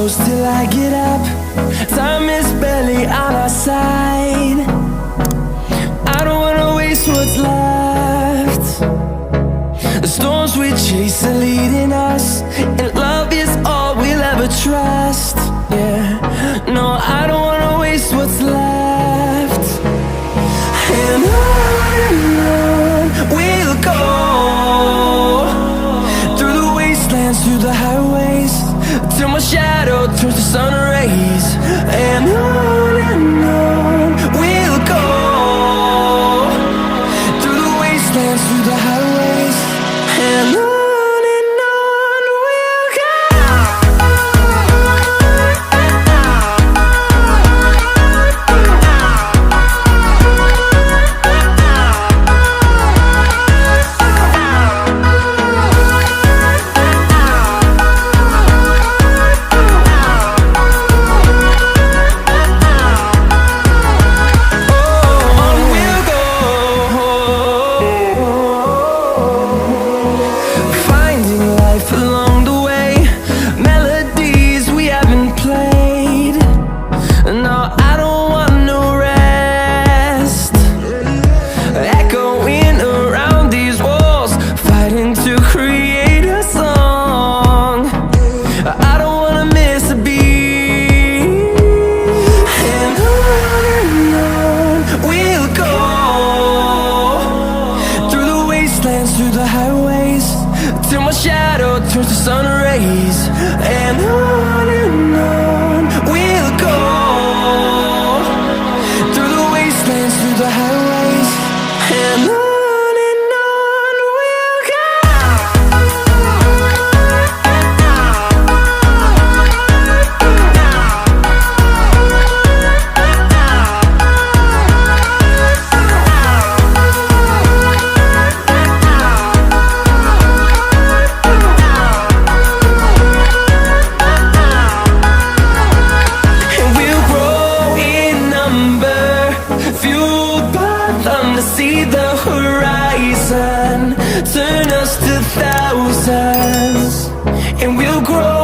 close till I get up. Time is barely on our side. I don't wanna waste what's left. The storms we chase are leading us, and love is all we'll ever trust. Yeah, no, I don't wanna waste what's left. And on we'll go, through the wastelands, through the highways, till my shadow turns to sun rays. And on we'll go, through the wastelands, through the highways, and on we'll go. Through the highways, till my shadow turns to sun rays. And on we'll go, through the wastelands, through the highways, and on we'll go. See the horizon turn us to thousands, and we'll grow